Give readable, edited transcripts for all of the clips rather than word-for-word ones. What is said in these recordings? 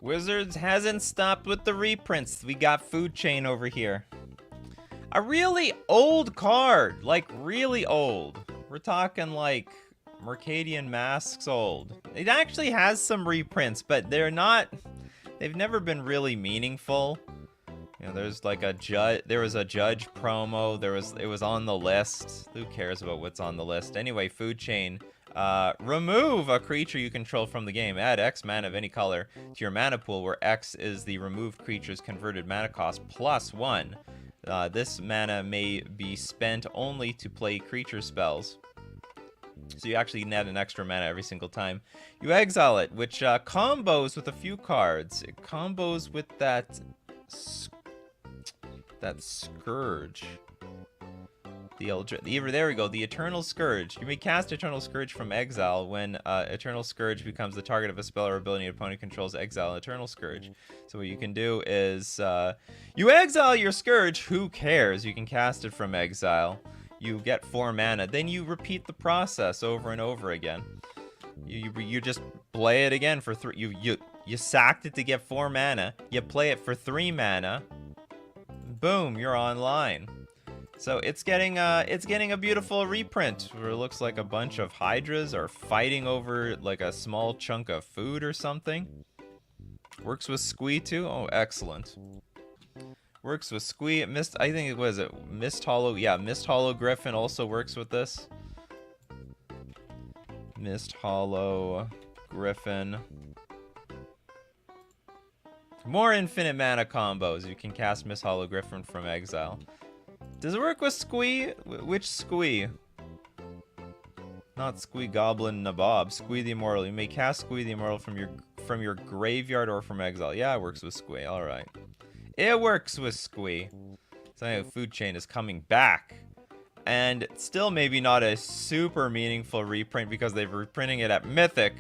Wizards hasn't stopped with the reprints. We got Food Chain over here. A really old card. Like, really old. We're talking like Mercadian Masks old. It actually has some reprints, but they're not... They've never been really meaningful. You know, there's like a judge. There was a judge promo. It was on the list. Who cares about what's on the list? Anyway, Food Chain. Remove a creature you control from the game. Add X mana of any color to your mana pool, where X is the removed creature's converted mana cost +1. This mana may be spent only to play creature spells. So you actually net an extra mana every single time you exile it, which combos with a few cards. It combos with that Scourge. There we go, the Eternal Scourge. You may cast Eternal Scourge from exile when Eternal Scourge becomes the target of a spell or ability an opponent controls. Exile Eternal Scourge. So what you can do is you exile your Scourge. Who cares? You can cast it from exile. You get 4 mana. Then you repeat the process over and over again. You just play it again for 3. You sacked it to get 4 mana. You play it for 3 mana. Boom, you're online. So it's getting a beautiful reprint where it looks like a bunch of hydras are fighting over like a small chunk of food or something. Works with Squee too. Oh, excellent. Works with Squee. I think it was Mist Hollow. Yeah, Mist Hollow Griffin also works with this. Mist Hollow Griffin. More infinite mana combos. You can cast Mist Hollow Griffin from exile. Does it work with Squee? Which Squee? Not Squee Goblin Nabob. Squee the Immortal. You may cast Squee the Immortal from your graveyard or from exile. Yeah, it works with Squee. All right. It works with Squee. So Food Chain is coming back. And still maybe not a super meaningful reprint because they're reprinting it at Mythic.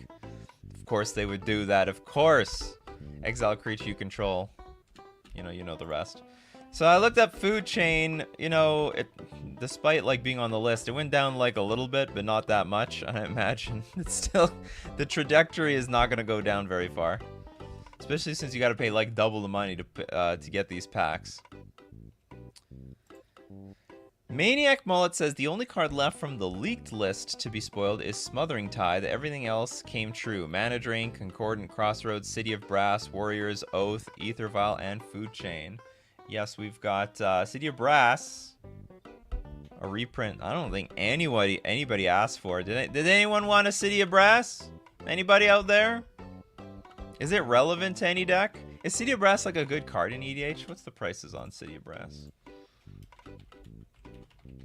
Of course they would do that. Of course. Exile creature you control. You know the rest. So I looked up Food Chain, despite like being on the list, it went down like a little bit, but not that much. I imagine it's still, the trajectory is not going to go down very far. Especially since you got to pay like double the money to get these packs. Maniac Mullet says the only card left from the leaked list to be spoiled is Smothering Tide. Everything else came true. Mana Drain, Concordant Crossroads, City of Brass, Warriors, Oath, Ether Vial, and Food Chain. Yes, we've got City of Brass, a reprint. I don't think anybody asked for it. Did anyone want a City of Brass? Anybody out there? Is it relevant to any deck? Is City of Brass like a good card in EDH? What's the prices on City of Brass?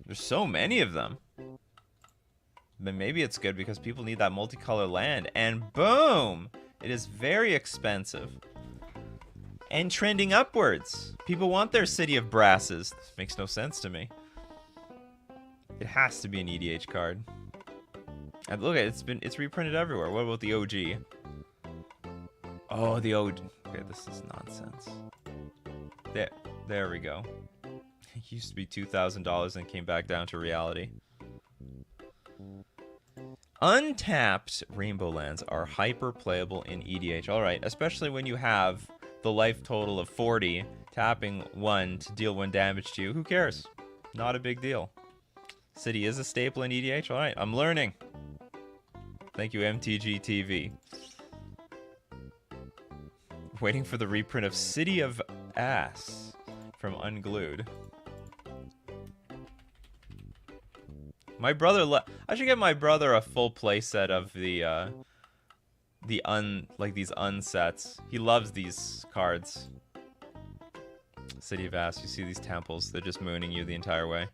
There's so many of them. But maybe it's good because people need that multicolor land. And boom! It is very expensive. And trending upwards. People want their City of Brasses. This makes no sense to me. It has to be an EDH card. And look at it, it's reprinted everywhere. What about the OG? Oh, the OG. Okay, this is nonsense. There we go. It used to be $2,000 and came back down to reality. Untapped Rainbow Lands are hyper playable in EDH. Alright, especially when you have the life total of 40, tapping 1 to deal 1 damage to you. Who cares? Not a big deal. City is a staple in EDH. Alright, I'm learning. Thank you, MTG TV. Waiting for the reprint of City of Ass from Unglued. My brother I should get my brother a full playset of these unsets. He loves these cards. City of Ass, you see these temples, they're just mooning you the entire way.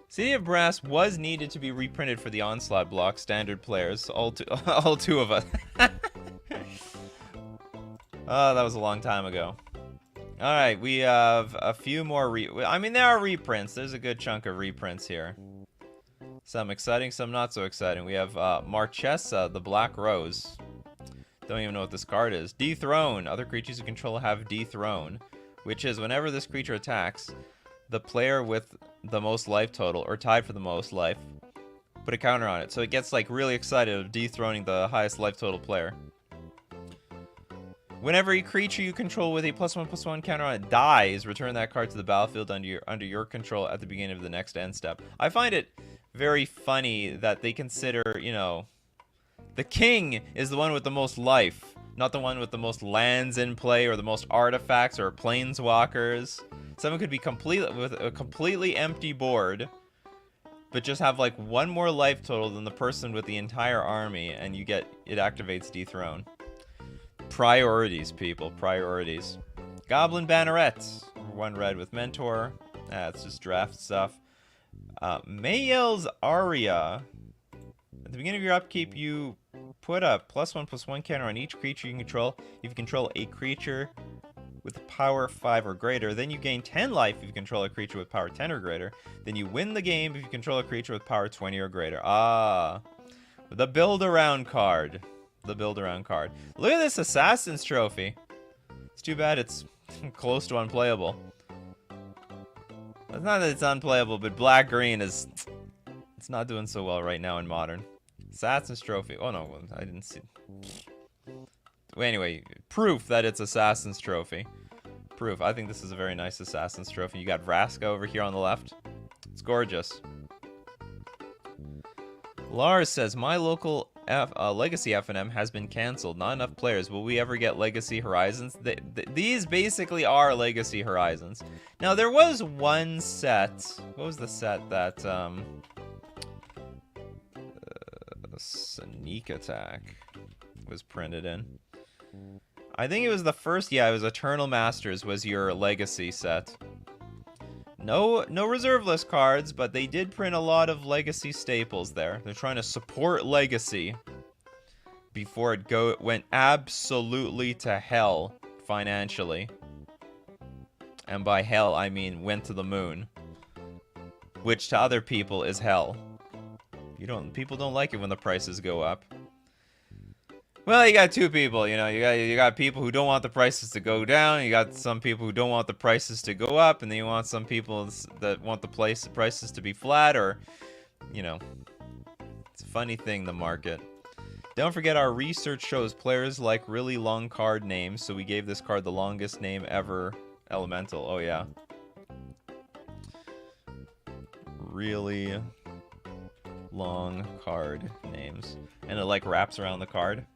City of Brass was needed to be reprinted for the Onslaught block, standard players, all two of us. Oh, that was a long time ago. Alright, we have a few more I mean, there are reprints. There's a good chunk of reprints here. Some exciting, some not so exciting. We have Marchesa, the Black Rose. Don't even know what this card is. Dethrone. Other creatures you control have Dethrone, which is whenever this creature attacks, the player with the most life total, or tied for the most life, Put a counter on it. So it gets like really excited of dethroning the highest life total player. Whenever a creature you control with a +1/+1 counter on it dies, return that card to the battlefield under your control at the beginning of the next end step. I find it very funny that they consider, you know, the king is the one with the most life, not the one with the most lands in play or the most artifacts or planeswalkers. Someone could be with a completely empty board, but just have like one more life total than the person with the entire army, and you get it activates dethrone. Priorities, people. Priorities. Goblin Banneret. 1 red with Mentor. It's just draft stuff. Mayel's Aria. At the beginning of your upkeep, you put a +1/+1 counter on each creature you control. If you control a creature with power 5 or greater, then you gain 10 life if you control a creature with power 10 or greater. Then you win the game if you control a creature with power 20 or greater. Ah. The Build-Around card. The build-around card. Look at this Assassin's Trophy. It's too bad it's close to unplayable. It's not that it's unplayable, but black-green is... It's not doing so well right now in Modern. Assassin's Trophy. Oh, no, I didn't see... Well, anyway, proof that it's Assassin's Trophy. Proof. I think this is a very nice Assassin's Trophy. You got Vraska over here on the left. It's gorgeous. Lars says, my local Legacy FNM has been canceled. Not enough players. Will we ever get Legacy Horizons? These basically are Legacy Horizons. Now, there was one set. What was the set that... Sneak Attack was printed in? I think it was the first... Yeah, it was Eternal Masters was your Legacy set. No reserve list cards, but they did print a lot of Legacy staples there. They're trying to support Legacy before it went absolutely to hell financially. And by hell, I mean went to the moon. Which to other people is hell. People don't like it when the prices go up. Well, you got two people, you know, you got people who don't want the prices to go down, you got some people who don't want the prices to go up, and then you want some people that want the prices to be flat, or, you know, it's a funny thing, the market. Don't forget our research shows players like really long card names, so we gave this card the longest name ever, Elemental. Oh yeah. Really long card names. And it like wraps around the card.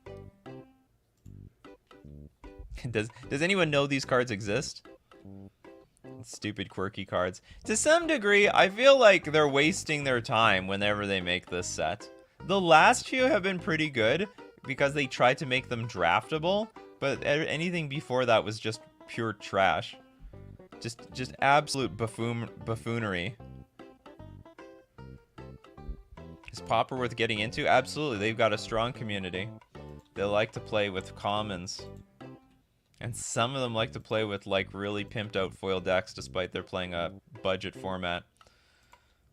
Does anyone know these cards exist? Stupid quirky cards. To some degree, I feel like they're wasting their time whenever they make this set. The last few have been pretty good because they tried to make them draftable, but anything before that was just pure trash. Just absolute buffoonery. Is Pauper worth getting into? Absolutely. They've got a strong community. They like to play with commons. And some of them like to play with, like, really pimped out foil decks despite they're playing a budget format.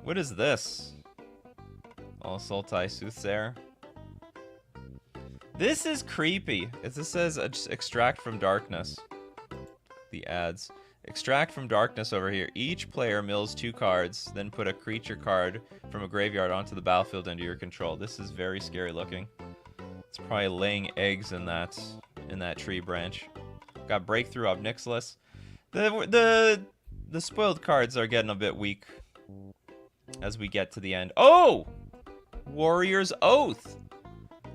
What is this? Oh, Sultai Soothsayer. This is creepy. This says extract from darkness. The ads. Extract from darkness over here. Each player mills 2 cards, then put a creature card from a graveyard onto the battlefield under your control. This is very scary looking. It's probably laying eggs in that tree branch. Got Breakthrough Obnixilis. The spoiled cards are getting a bit weak as we get to the end. Oh! Warrior's Oath.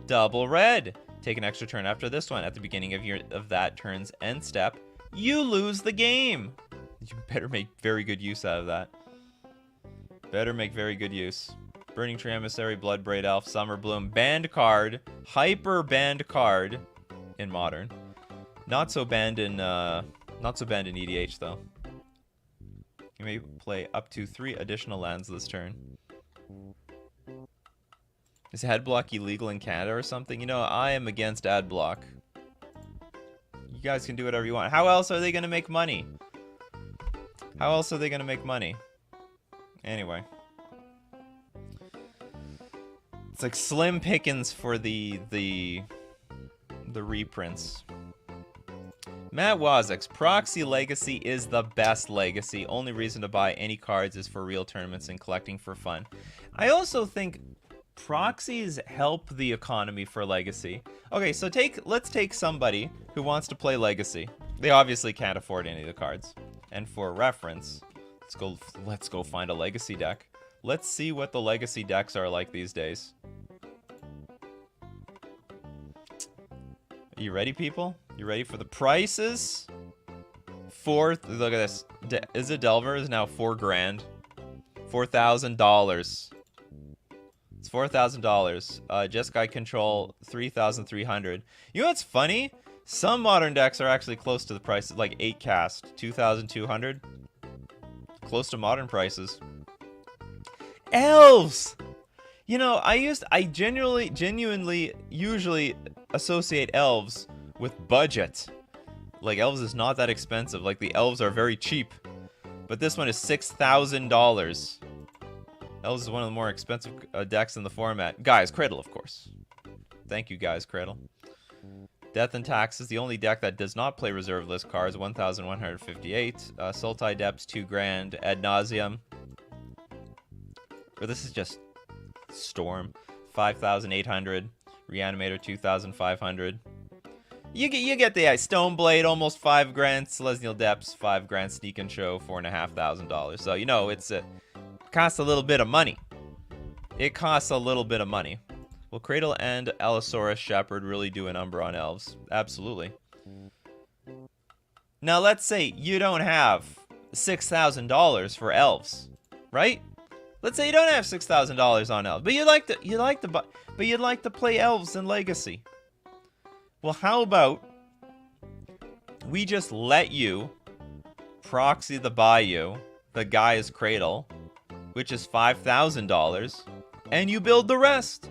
Double red. Take an extra turn after this one. At the beginning of that turn's end step, you lose the game. You better make very good use out of that. Better make very good use. Burning Tree Emissary, Bloodbraid Elf, Summer Bloom, banned card, hyper banned card in Modern. Not so banned in EDH though. You may play up to 3 additional lands this turn. Is head block illegal in Canada or something? You know, I am against ad block. You guys can do whatever you want. How else are they gonna make money? How else are they gonna make money? Anyway. It's like slim pickings for the reprints. Matt Wazix, Proxy Legacy is the best Legacy. Only reason to buy any cards is for real tournaments and collecting for fun. I also think proxies help the economy for Legacy. Okay, so let's take somebody who wants to play Legacy. They obviously can't afford any of the cards. And for reference, let's go find a Legacy deck. Let's see what the Legacy decks are like these days. Are you ready, people? You ready for the prices? Look at this. Is a Delver is now $4,000. $4,000. It's $4,000. Jeskai Control, 3,300. You know what's funny? Some modern decks are actually close to the prices, like 8 cast, 2,200. Close to modern prices. Elves! You know, I genuinely usually associate elves with budget. Like, elves is not that expensive. Like, the elves are very cheap. But this one is $6,000. Elves is one of the more expensive decks in the format. Gaia's Cradle, of course. Thank you, Gaia's Cradle. Death and Taxes, the only deck that does not play reserve list cards, 1,158. Sultai Depths, $2,000. Ad Nauseam. Or this is just Storm, 5,800. Reanimator, 2,500. You get the Stoneblade, almost $5,000. Celestial Depths, $5,000. Sneak and Show, $4,500. So you know it costs a little bit of money. It costs a little bit of money. Will Cradle and Allosaurus Shepherd really do a number on elves? Absolutely. Now let's say you don't have $6,000 for elves, right? Let's say you don't have $6,000 on elves, but you'd like to play elves in Legacy. Well, how about we just let you proxy the Bayou, the Gaia's Cradle, which is $5,000, and you build the rest.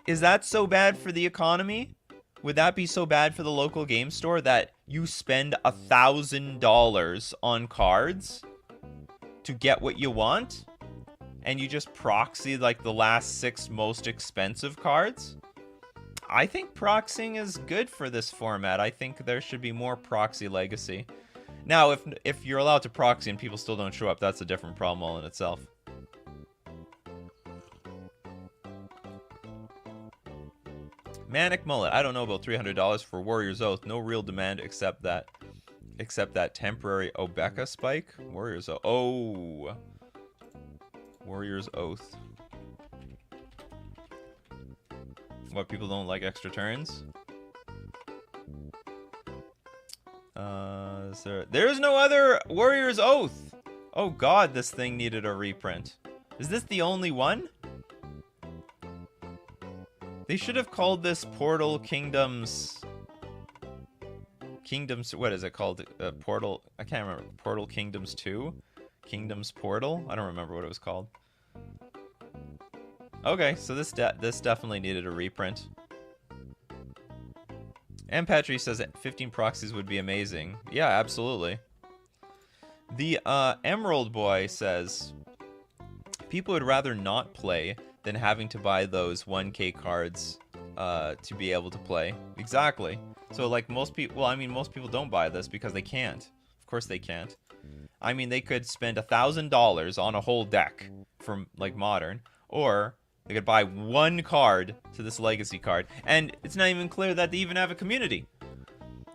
Is that so bad for the economy? Would that be so bad for the local game store that you spend $1,000 on cards to get what you want? And you just proxy like the last 6 most expensive cards? I think proxying is good for this format. I think there should be more proxy Legacy. Now, if you're allowed to proxy and people still don't show up, that's a different problem all in itself. Manic Mullet. I don't know about $300 for Warrior's Oath. No real demand except that temporary Obeka spike. Warrior's Oath. Oh. Warrior's Oath. What, people don't like extra turns? There's no other Warrior's Oath. Oh god, this thing needed a reprint. Is this the only one? They should have called this Portal Kingdoms. What is it called? Portal. I can't remember. Portal Kingdoms 2? Kingdoms Portal? I don't remember what it was called. Okay, so this definitely needed a reprint. And Petri says that 15 proxies would be amazing. Yeah, absolutely. The Emerald Boy says people would rather not play than having to buy those 1K cards to be able to play. Exactly. So like most people, well, I mean, most people don't buy this because they can't. Of course they can't. I mean, they could spend $1,000 on a whole deck from like Modern, or they could buy 1 card to this Legacy card, and it's not even clear that they even have a community.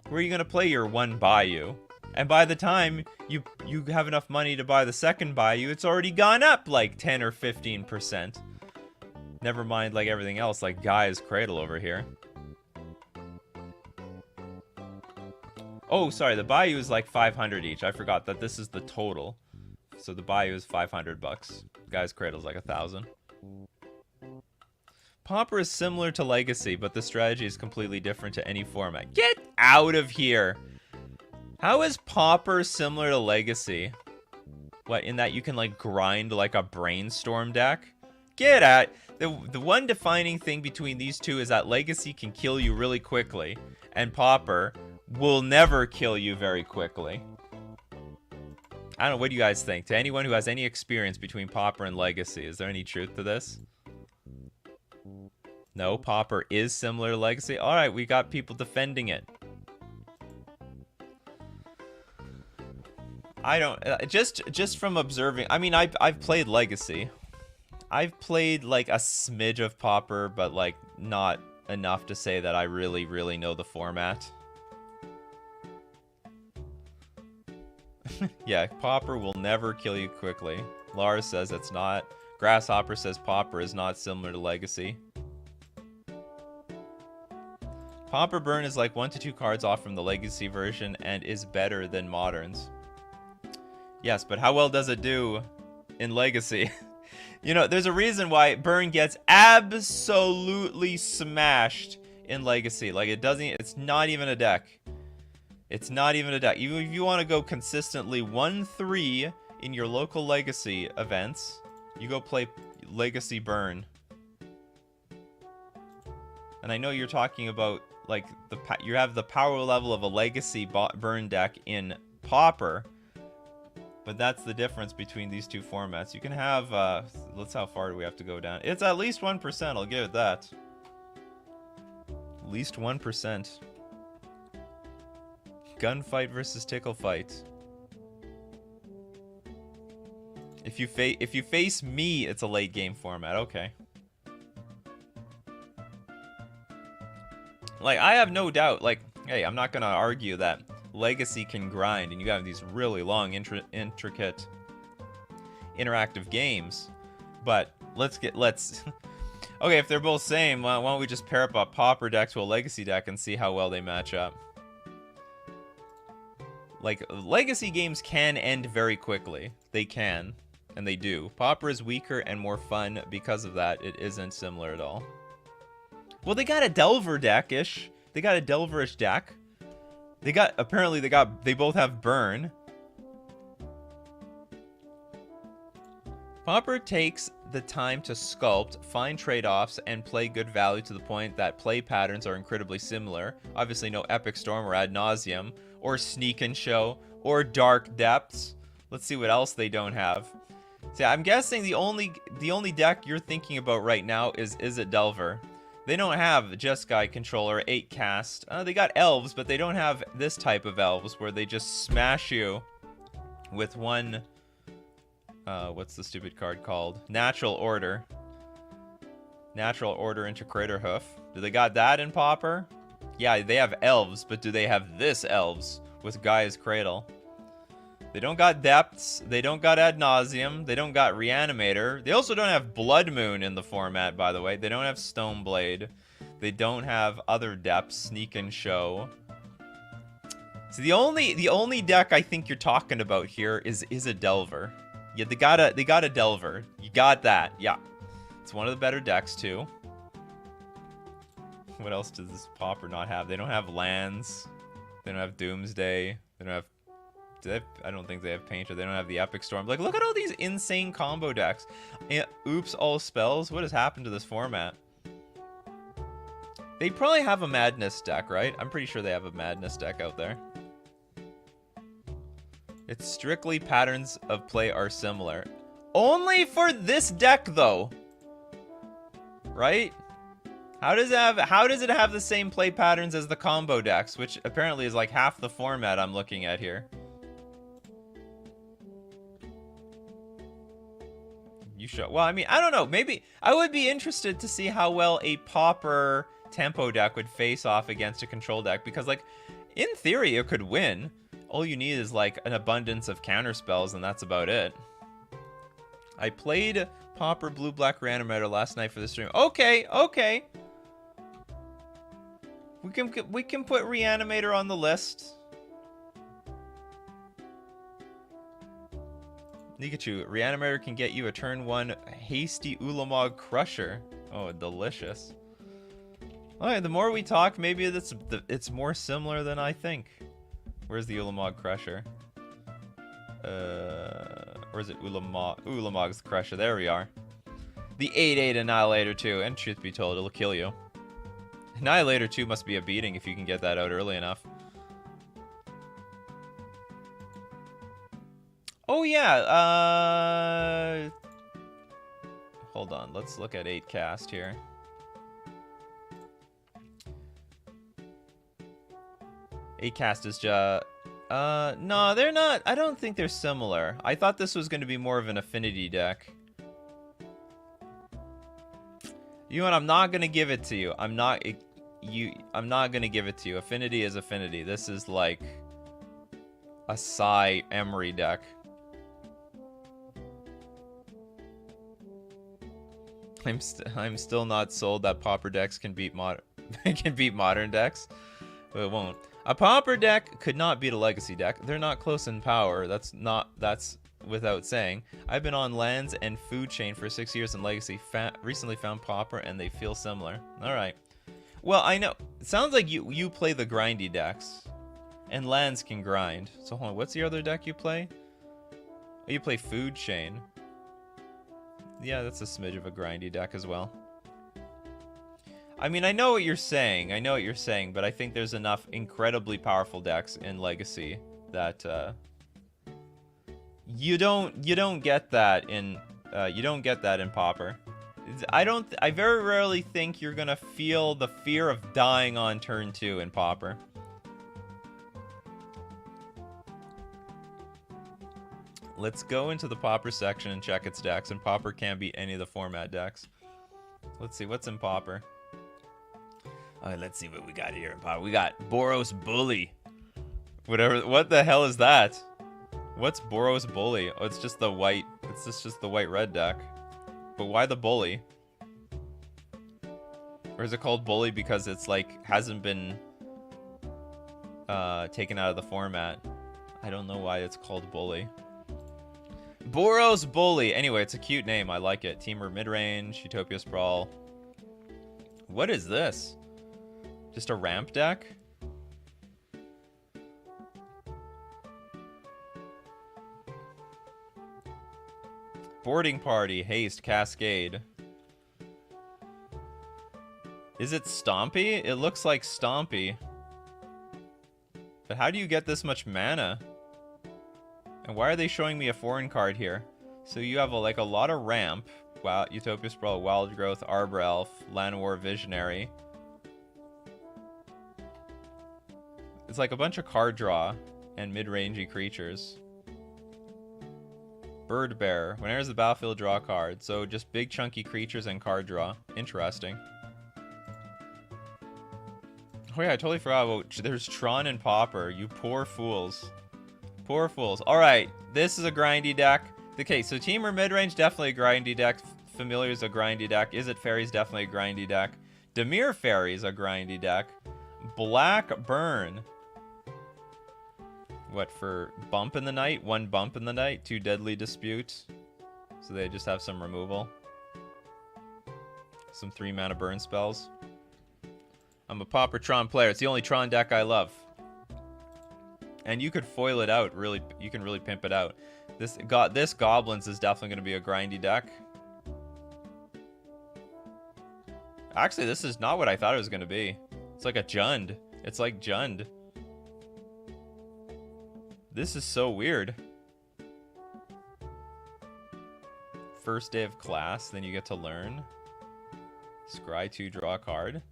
Where are you gonna play your 1 Bayou? And by the time you have enough money to buy the second Bayou, it's already gone up like 10 or 15%. Never mind like everything else, like Gaia's Cradle over here. Oh, sorry, the Bayou is like 500 each. I forgot that this is the total. So the Bayou is $500. Gaia's Cradle is like 1,000. Pauper is similar to Legacy, but the strategy is completely different to any format. Get out of here! How is Pauper similar to Legacy? What, in that you can like grind like a brainstorm deck? Get out! The one defining thing between these two is that Legacy can kill you really quickly, and Pauper will never kill you very quickly. I don't know, what do you guys think? To anyone who has any experience between Pauper and Legacy, is there any truth to this? No, Pauper is similar to Legacy. Alright, we got people defending it. I don't... just from observing... I mean, I've played Legacy. I've played like a smidge of Pauper, but like not enough to say that I really, really know the format. Yeah, Pauper will never kill you quickly. Lars says it's not. Grasshopper says Pauper is not similar to Legacy. Pauper Burn is like 1 to 2 cards off from the Legacy version and is better than Moderns. Yes, but how well does it do in Legacy? You know, there's a reason why Burn gets absolutely smashed in Legacy. Like, it doesn't, it's not even a deck. It's not even a deck. Even if you want to go consistently 1-3 in your local Legacy events, you go play Legacy Burn. And I know you're talking about, like, you have the power level of a Legacy Burn deck in Pauper. But that's the difference between these two formats. You can have, let's, how far do we have to go down? It's at least 1%, I'll give it that. At least 1%. Gunfight versus tickle fight. If you face me, it's a late game format. Okay. Like, I have no doubt, like, hey, I'm not gonna argue that Legacy can grind, and you have these really long, intricate, interactive games. But let's okay, if they're both same, why don't we just pair up a Pauper deck to a Legacy deck and see how well they match up? Like, Legacy games can end very quickly. They can, and they do. Pauper is weaker and more fun because of that. It isn't similar at all. Well, they got a Delver deck-ish. They got a Delver-ish deck. Apparently they both have Burn. Pauper takes the time to sculpt, find trade-offs, and play good value to the point that play patterns are incredibly similar. Obviously no Epic Storm or Ad Nauseam, or Sneak and Show, or Dark Depths. Let's see what else they don't have. See, I'm guessing the only deck you're thinking about right now is it Delver? They don't have Jeskai Controller 8 cast. They got elves, but they don't have this type of elves where they just smash you with one... what's the stupid card called? Natural Order. Natural Order into Craterhoof. Do they got that in Pauper? Yeah, they have elves, but do they have this elves with Gaia's Cradle? They don't got Depths. They don't got Ad Nauseam. They don't got Reanimator. They also don't have Blood Moon in the format, by the way. They don't have Stoneblade. They don't have other Depths, Sneak and Show. So the only deck I think you're talking about here is a Delver. Yeah, they got a Delver. You got that. Yeah. It's one of the better decks too. What else does this Pauper not have? They don't have lands. They don't have Doomsday. They don't have... I don't think they have Painter. They don't have the Epic Storm. Like, look at all these insane combo decks. Oops, all spells. What has happened to this format? They probably have a Madness deck, right? I'm pretty sure they have a Madness deck out there. It's strictly patterns of play are similar. Only for this deck, though. Right? How does it have the same play patterns as the combo decks, which apparently is like half the format I'm looking at here? You show. Well, I mean, I don't know. Maybe I would be interested to see how well a Pauper tempo deck would face off against a control deck, because, like, in theory, it could win. All you need is like an abundance of counter spells, and that's about it. I played Pauper Blue Black Reanimator last night for the stream. Okay, okay. We can put Reanimator on the list. Nikachu, Reanimator can get you a turn 1 hasty Ulamog Crusher. Oh, delicious. Alright, the more we talk, maybe it's more similar than I think. Where's the Ulamog Crusher? Or is it Ulamog's Crusher? There we are. The 8/8 Annihilator 2, and truth be told, it'll kill you. Annihilator 2 must be a beating if you can get that out early enough. Oh yeah, hold on, let's look at 8 cast here. Eight cast is just... no, they're not. I don't think they're similar. I thought this was going to be more of an affinity deck. You know what? I'm not gonna give it to you. I'm not gonna give it to you. Affinity is affinity. This is like a Psy Emery deck. I'm still not sold that Pauper decks can beat modern decks. But it won't. A Pauper deck could not beat a Legacy deck. They're not close in power. That's without saying. I've been on lands and food chain for 6 years in Legacy. Recently found Pauper and they feel similar. All right. Well, I know. It sounds like you play the grindy decks. And lands can grind. So hold on, what's the other deck you play? Oh, you play food chain. Yeah, that's a smidge of a grindy deck as well. I mean, I know what you're saying. But I think there's enough incredibly powerful decks in Legacy that you don't get that in Pauper. I very rarely think you're gonna feel the fear of dying on turn 2 in Pauper. Let's go into the Pauper section and check its decks, and Pauper can't beat any of the format decks. Let's see, what's in Pauper? Alright, let's see what we got here in Pauper. We got Boros Bully. What the hell is that? What's Boros Bully? Oh, it's just the white, just the white-red deck. But why the Bully? Or is it called Bully because it's like, hasn't been taken out of the format? I don't know why it's called Bully. Boros Bully. Anyway, it's a cute name. I like it. Teamer midrange, Utopia Sprawl. What is this? Just a ramp deck? Boarding Party, Haste, Cascade. Is it Stompy? It looks like Stompy. But how do you get this much mana? And why are they showing me a foreign card here? So you have like a lot of ramp. Wow, Utopia Sprawl, Wild Growth, Arbor Elf, Llanowar Visionary. It's like a bunch of card draw and mid-rangey creatures. Bird Bearer. When enters the battlefield, draw a card. So just big chunky creatures and card draw. Interesting. Oh yeah, I totally forgot about... There's Tron and Pauper. You poor fools. Poor fools. Alright, this is a grindy deck. Okay, so Teamer midrange, definitely a grindy deck. Familiar's a grindy deck. Is It Fairy's definitely a grindy deck. Dimir Fairy's a grindy deck. Black Burn. What, for bump in the night? 1 bump in the night, 2 deadly dispute. So they just have some removal. Some 3 mana burn spells. I'm a Pauper Tron player. It's the only Tron deck I love. And you could foil it out, really. You can really pimp it out. This Goblins is definitely going to be a grindy deck. Actually, this is not what I thought it was going to be. It's like a Jund. It's like Jund. This is so weird. First day of class, then you get to learn. Scry 2, draw a card.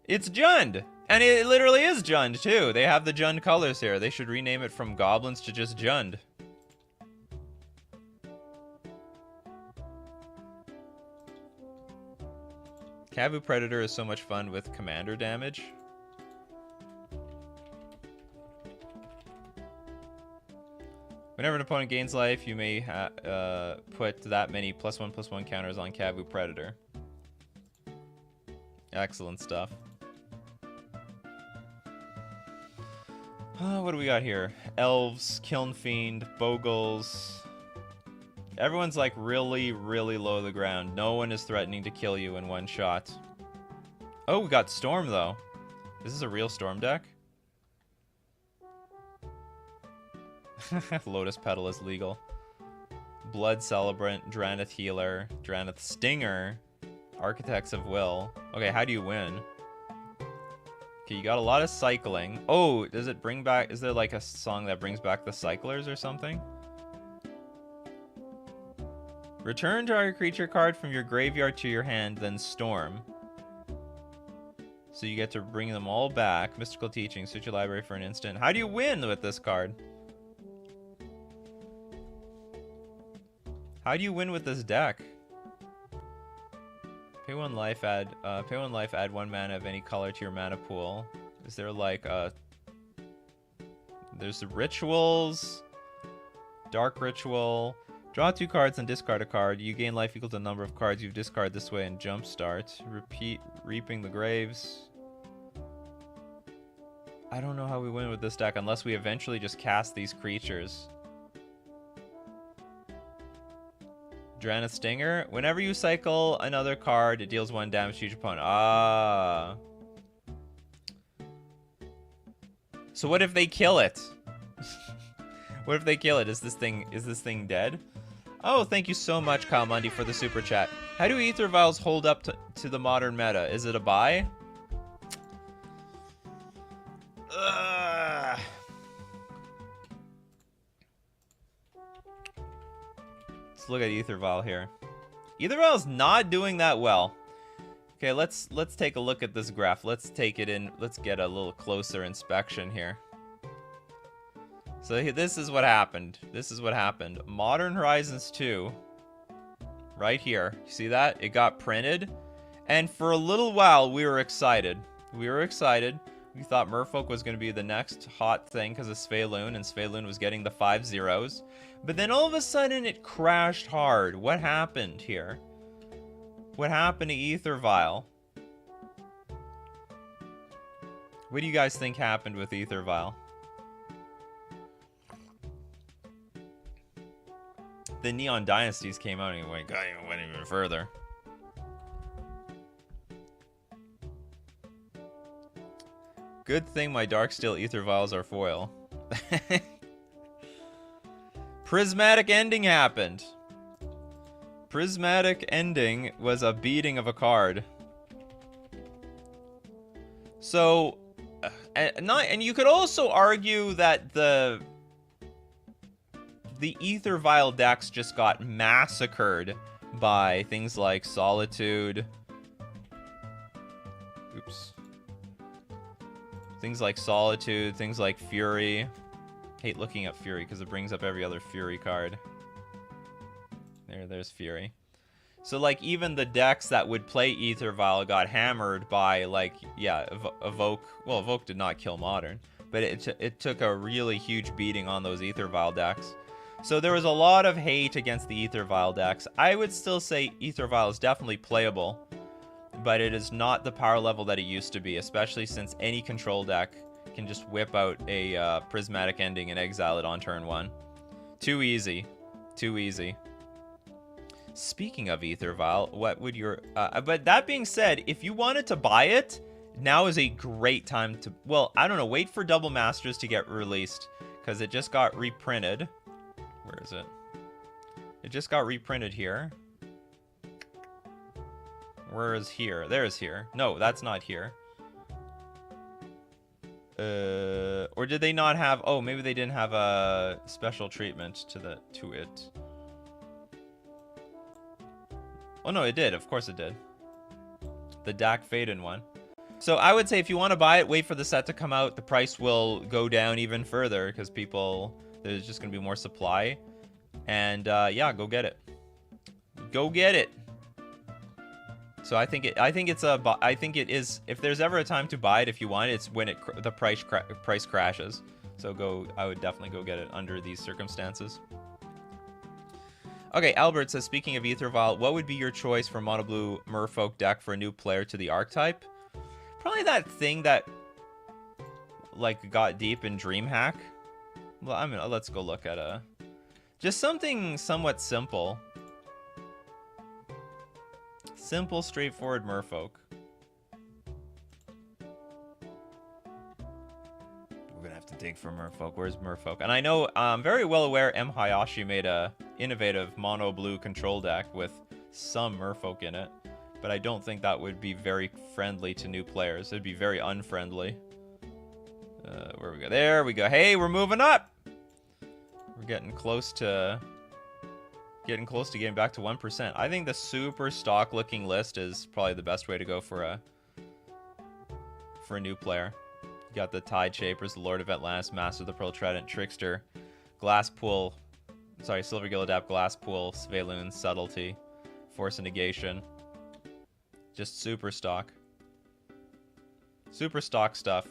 It's Jund! And it literally is Jund, too. They have the Jund colors here. They should rename it from Goblins to just Jund. Kavu Predator is so much fun with commander damage. Whenever an opponent gains life, you may put that many +1/+1 counters on Kavu Predator. Excellent stuff. What do we got here? Elves, Kiln Fiend, Bogles. Everyone's like really, really low to the ground. No one is threatening to kill you in one shot. Oh, we got Storm though. This is a real Storm deck? Lotus Petal is legal. Blood Celebrant, Drannith Healer, Drannith Stinger, Architects of Will. Okay, how do you win? Okay, you got a lot of cycling. Oh, does it bring back... Is there like a song that brings back the cyclers or something? Return target creature card from your graveyard to your hand, then Storm. So you get to bring them all back. Mystical Teaching, search your library for an instant. How do you win with this card? How do you win with this deck? Pay 1 life, add 1 mana of any color to your mana pool. Is there like there's the rituals, dark ritual. Draw 2 cards and discard a card. You gain life equal to the number of cards you've discarded this way and jumpstart. Repeat reaping the graves. I don't know how we win with this deck unless we eventually just cast these creatures. Drana Stinger. Whenever you cycle another card, it deals 1 damage to each opponent. Ah. So what if they kill it? What if they kill it? Is this thing dead? Oh, thank you so much, Kyle Mundy, for the super chat. How do Aether Vials hold up to the modern meta? Is it a buy? Let's look at Aether Vial here. Aether Vial's not doing that well. Okay, let's take a look at this graph. Let's take it in. Let's get a little closer inspection here. So this is what happened. This is what happened. Modern Horizons 2, right here. You see that? It got printed. And for a little while, we were excited. We were excited. We thought Merfolk was going to be the next hot thing because of Svelun, and Svelun was getting the 5 zeros. But then all of a sudden, it crashed hard. What happened here? What happened to Aether Vial? What do you guys think happened with Aether Vial? The Neon Dynasties came out and went even further. Good thing my Darksteel Aether Vials are foil. Prismatic Ending happened. Prismatic Ending was a beating of a card. So, and you could also argue that the Aether Vial decks just got massacred by things like Solitude. Oops. Things like Solitude, things like Fury. Hate looking at Fury because it brings up every other Fury card. There's Fury. So, like, even the decks that would play Aether Vial got hammered by, like, yeah, Evoke. Well, Evoke did not kill Modern, but it took a really huge beating on those Aether Vial decks. So there was a lot of hate against the Aether Vial decks. I would still say Aether Vial is definitely playable, but it is not the power level that it used to be, especially since any control deck can just whip out a Prismatic Ending and exile it on turn 1. Too easy. Too easy. Speaking of Aether Vial, what would your... but that being said, if you wanted to buy it, now is a great time to... Well, I don't know. Wait for Double Masters to get released, because it just got reprinted. Where is it? It just got reprinted here. Where is here? There's here. No, that's not here. Or did they not have... Oh, maybe they didn't have a special treatment to it. Oh, no, it did. Of course it did. The Dak Faden one. So I would say if you want to buy it, wait for the set to come out. The price will go down even further because people... There's just going to be more supply. And, yeah, go get it. Go get it. So I think it is, if there's ever a time to buy it if you want it, it's when the price crashes. So I would definitely go get it under these circumstances. Okay, Albert says, speaking of Aether Vial, what would be your choice for Mono Blue Merfolk deck for a new player to the archetype? Probably that thing that, like, got deep in DreamHack. Well, I mean, let's go look at just something somewhat simple. Simple, straightforward Merfolk. We're gonna have to dig for Merfolk. Where's Merfolk? And I know, I'm very well aware M. Hayashi made a innovative mono blue control deck with some Merfolk in it, but I don't think that would be very friendly to new players. It'd be very unfriendly. Where we go? There we go. Hey, we're moving up. We're getting close to getting back to 1%. I think the super stock looking list is probably the best way to go for a new player. You got the Tide Shapers, the Lord of Atlantis, Master of the Pearl Trident, Trickster, Glasspool, sorry, Silver Gillidapt, Glasspool, Svelun, Subtlety, Force of Negation. Just super stock. Super stock stuff.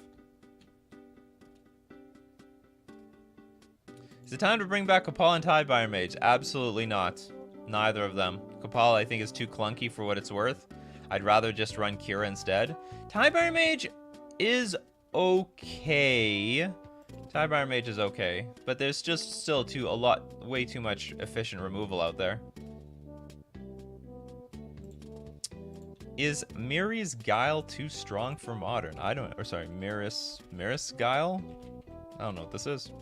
Is it time to bring back Kapal and Tidebire Mage? Absolutely not. Neither of them. Kapal, I think, is too clunky for what it's worth. I'd rather just run Kira instead. Tidebire Mage is okay. Tidebire Mage is okay. But there's just still way too much efficient removal out there. Is Miri's Guile too strong for Modern? I don't... Or sorry, Miris Guile? I don't know what this is.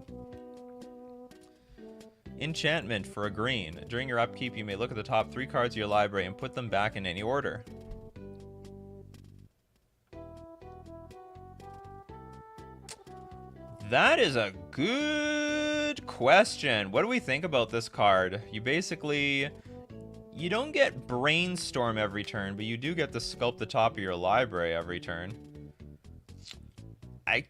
Enchantment for a green. During your upkeep, you may look at the top 3 cards of your library and put them back in any order. That is a good question. What do we think about this card? You basically... You don't get Brainstorm every turn, but you do get to sculpt the top of your library every turn. I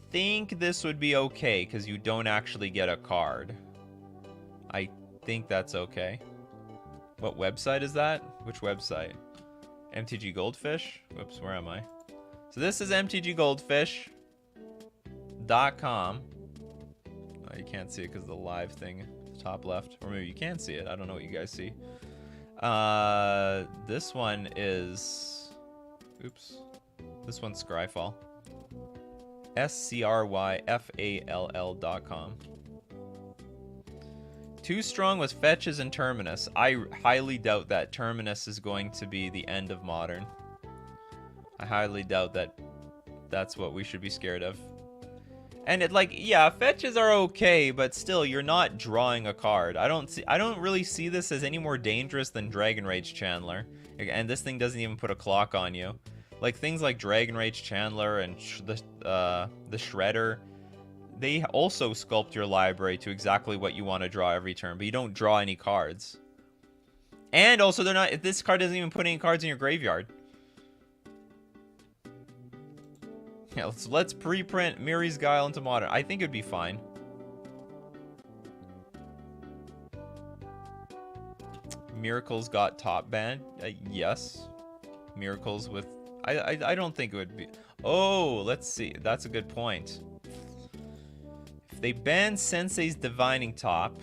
think this would be okay, because you don't actually get a card. I think that's okay. What website is that? Which website? MTG Goldfish? Whoops, where am I? So this is mtggoldfish.com. Oh, you can't see it because of the live thing. Top left, or maybe you can see it. I don't know what you guys see. This one is, oops, this one's Scryfall. SCRYFALL.com. Too strong with fetches and Terminus. I highly doubt that Terminus is going to be the end of Modern. I highly doubt that that's what we should be scared of. And it, like, yeah, fetches are okay, but still, you're not drawing a card. I don't really see this as any more dangerous than Dragon Rage Chandler. And this thing doesn't even put a clock on you. Like, things like Dragon Rage Chandler and the Shredder, they also sculpt your library to exactly what you want to draw every turn, but you don't draw any cards. And also, this card doesn't even put any cards in your graveyard. Yeah, let's pre-print Miri's Guile into Modern. I think it'd be fine. Miracles got top banned. Yes. Miracles with... I don't think it would be... Oh, let's see. That's a good point. If they ban Sensei's Divining Top...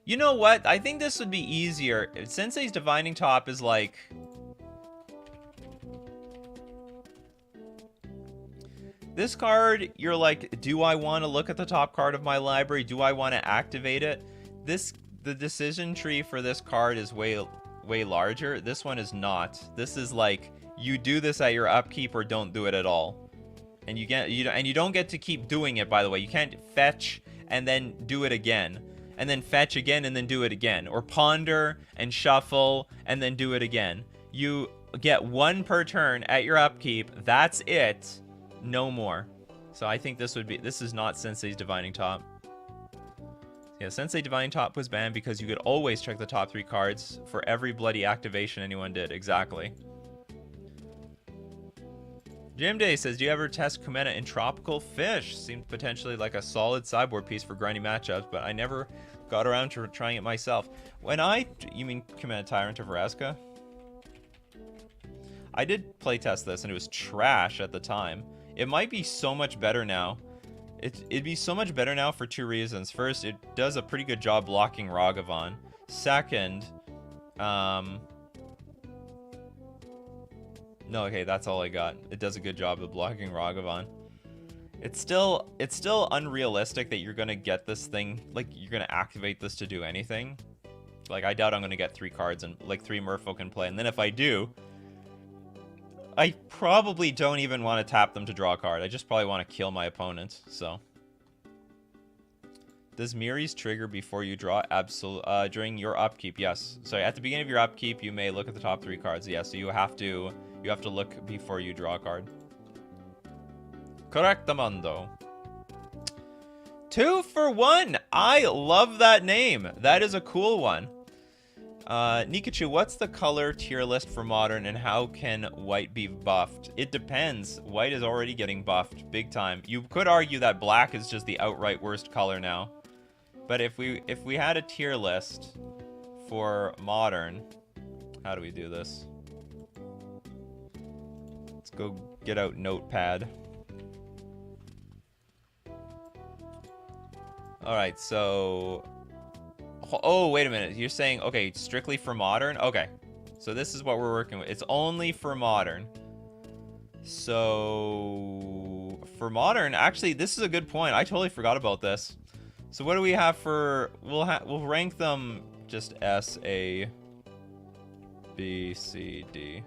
You know what? I think this would be easier. Sensei's Divining Top is like... This card, you're like, do I want to look at the top card of my library? Do I want to activate it? The decision tree for this card is way larger. This one is not. This is like, you do this at your upkeep or don't do it at all. And you don't get to keep doing it, by the way. You can't fetch and then do it again. And then fetch again and then do it again. Or ponder and shuffle and then do it again. You get 1 per turn at your upkeep. That's it. No more. So I think this is not Sensei's Divining Top. Yeah, Sensei Divining Top was banned because you could always check the top 3 cards for every bloody activation anyone did. Exactly. Jim Day says, do you ever test Kumena in Tropical Fish? Seemed potentially like a solid sideboard piece for grindy matchups, but I never got around to trying it myself. You mean Kumena Tyrant of Vraska? I did playtest this and it was trash at the time. It might be so much better now. It'd be so much better now for 2 reasons. First, it does a pretty good job blocking Ragavan. Second, no, okay, that's all I got. It does a good job of blocking Ragavan. It's still unrealistic that you're gonna get this thing, like, you're gonna activate this to do anything. Like, I doubt I'm gonna get 3 cards and, like, 3 Merfolk in play. And then if I do, I probably don't even want to tap them to draw a card. I just probably want to kill my opponent, so. Does Miri's trigger before you draw? Absolutely. During your upkeep, yes. So at the beginning of your upkeep, you may look at the top 3 cards. Yes, so you have to look before you draw a card. Correctamundo. 2 for 1. I love that name. That is a cool one. Nikachu, what's the color tier list for Modern and how can white be buffed? It depends. White is already getting buffed big time. You could argue that black is just the outright worst color now. But if we had a tier list for Modern, How do we do this? Let's go get out Notepad. Alright, so... Oh, wait a minute. You're saying, okay, strictly for modern? Okay. So this is what we're working with. It's only for modern. So... For modern, actually, this is a good point. I totally forgot about this. So what do we have for... We'll rank them just S, A, B, C, D.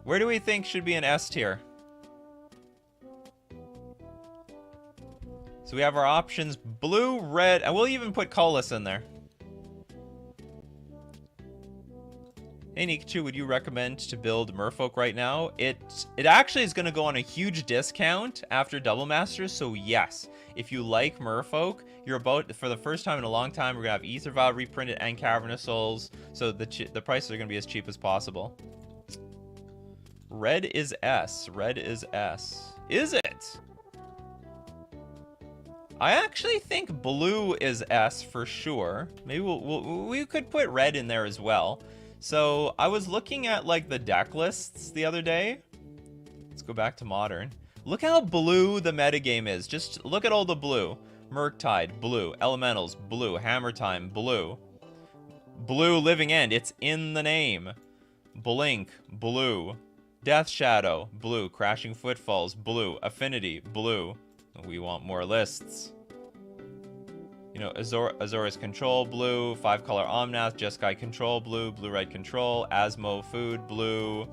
Where do we think should be an S tier? So we have our options, blue, red, and we'll even put colorless in there. Hey Nikachu, would you recommend to build Merfolk right now? It actually is going to go on a huge discount after Double Masters, so yes. If you like Merfolk, you're about, for the first time in a long time, we're going to have Ether Vial, Reprinted, and Cavernous Souls, so the prices are going to be as cheap as possible. Red is S. Red is S. Is it? I actually think blue is S for sure. Maybe we could put red in there as well. So I was looking at like the deck lists the other day. Let's go back to modern. Look how blue the metagame is. Just look at all the blue. Murktide, blue. Elementals, blue. Hammer Time, blue. Blue Living End, it's in the name. Blink, blue. Death Shadow, blue. Crashing Footfalls, blue. Affinity, blue. We want more lists. You know, Azorius Control, blue. 5-color Omnath, Jeskai Control, blue. Blue-Red Control, Asmo Food, blue.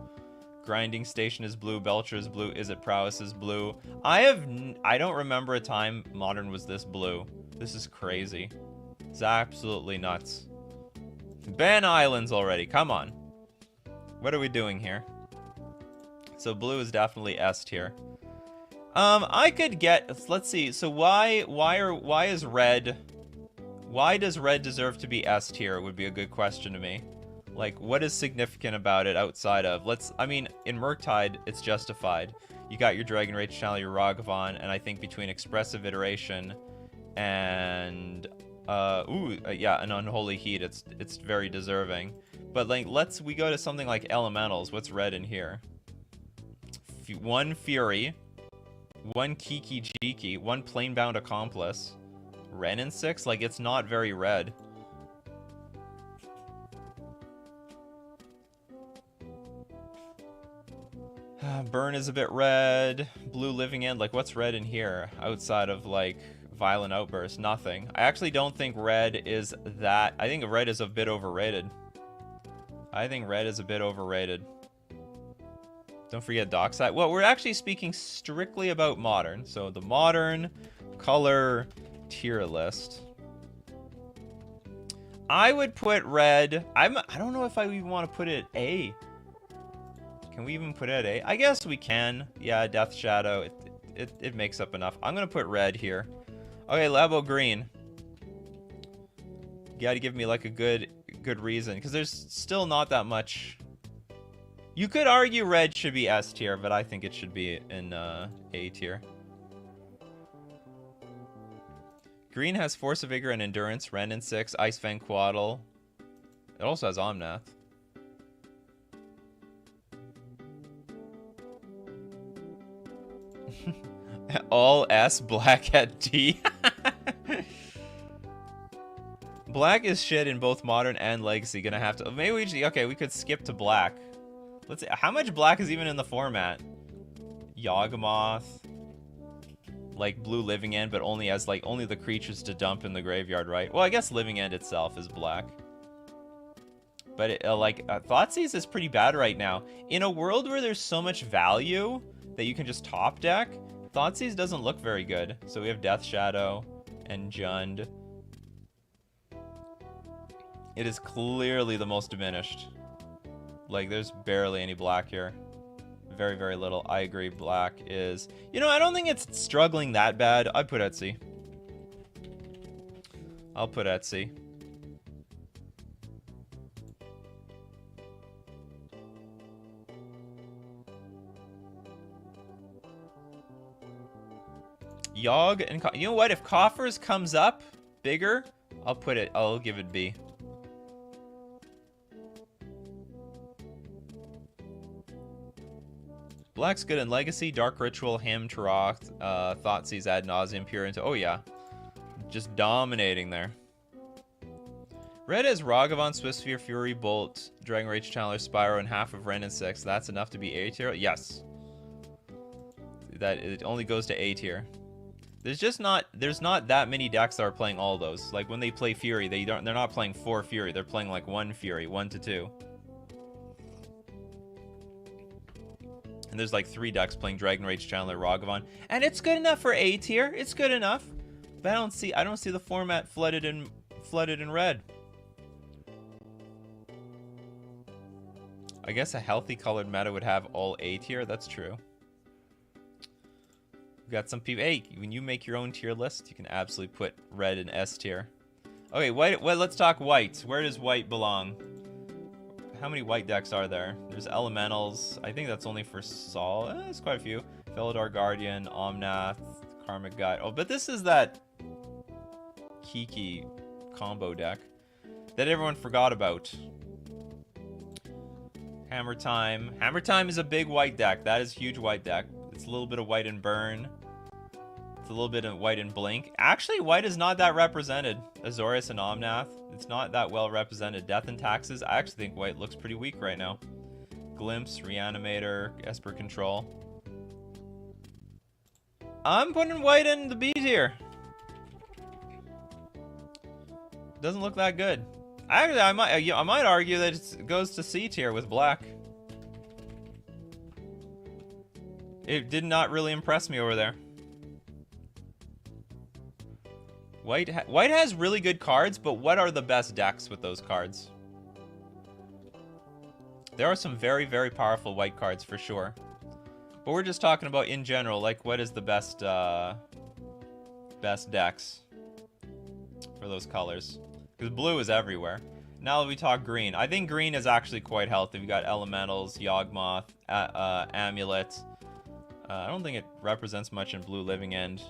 Grinding Station is blue. Belcher is blue. Is It Prowess is blue. I don't remember a time Modern was this blue. This is crazy. It's absolutely nuts. Ban Islands already. Come on. What are we doing here? So blue is definitely S tier. I could get, let's see, so why is red, why does red deserve to be S tier would be a good question to me. Like, what is significant about it outside of, I mean, in Murktide, it's justified. You got your Dragon Rage channel, your Ragavan, and I think between Expressive Iteration and, yeah, an Unholy Heat, it's very deserving. But, like, we go to something like Elementals. What's red in here? One Fury. One Kiki Jiki, one Planebound Accomplice. Ren and 6? Like, it's not very red. Burn is a bit red. Blue Living End, like, what's red in here? Outside of, like, Violent Outburst? Nothing. I actually don't think red is that... I think red is a bit overrated. I think red is a bit overrated. Don't forget Dockside. Well, we're actually speaking strictly about modern. So the modern color tier list. I would put red. I don't know if I even want to put it at A. Can we even put it at A? I guess we can. Yeah, Death Shadow. It makes up enough. I'm gonna put red here. Okay, Labo Green. You gotta give me like a good reason, because there's still not that much. You could argue red should be S tier, but I think it should be in A tier. Green has Force of Vigor and Endurance, Ren and 6, Ice Fang Quaddle. It also has Omnath. All S, black at D. Black is shit in both modern and legacy. Gonna have to. Maybe we could skip to black. Let's see. How much black is even in the format? Yawgmoth. Like blue Living End, but only as like only the creatures to dump in the graveyard, right? Well, I guess Living End itself is black. But it, Thoughtseize is pretty bad right now. In a world where there's so much value that you can just top deck, Thoughtseize doesn't look very good. So we have Death Shadow and Jund. It is clearly the most diminished. Like, there's barely any black here. Very, very little. I agree, black is... You know, I don't think it's struggling that bad. I'd put Etsy. I'll put Etsy. Yogg and... You know what? If Coffers comes up bigger, I'll give it B. Black's good in Legacy, Dark Ritual, Hymn, Tarok, Thoughtseize, Ad Nauseam, Pure into. Oh yeah, just dominating there. Red has Ragavan, Swiftspear, Fury, Bolt, Dragon Rage Channeler, Spyro, and half of Ren and 6. That's enough to be A tier? Yes. That it only goes to A tier. There's not that many decks that are playing all those. Like when they play Fury, they're not playing 4 Fury. They're playing like 1 Fury, 1 to 2. And there's like 3 decks playing Dragon Rage Channeler, Ragavan, and it's good enough for A tier. It's good enough. But I don't see the format flooded in red. I guess a healthy colored meta would have all A tier. That's true. We got some people. Hey, when you make your own tier list, you can absolutely put red in S tier. Okay, white. Well, let's talk white. Where does white belong? How many white decks are there? There's Elementals. I think that's only for Sol. There's quite a few. Felidar Guardian, Omnath, Karmic Guide. Oh, but this is that Kiki combo deck that everyone forgot about. Hammer Time. Hammer Time is a big white deck. That is a huge white deck. It's a little bit of white and burn. It's a little bit of white and blink. Actually, white is not that represented. Azorius and Omnath. It's not that well represented. Death and Taxes. I actually think white looks pretty weak right now. Glimpse, Reanimator, Esper Control. I'm putting white in the B tier. Doesn't look that good. Actually, I might argue that it goes to C tier with black. It did not really impress me over there. White has really good cards, but what are the best decks with those cards? There are some very, very powerful white cards for sure. But we're just talking about in general, like what is the best decks for those colors? Because blue is everywhere. Now that we talk green, I think green is actually quite healthy. We got Elementals, Yawgmoth, Amulet. I don't think it represents much in blue Living End.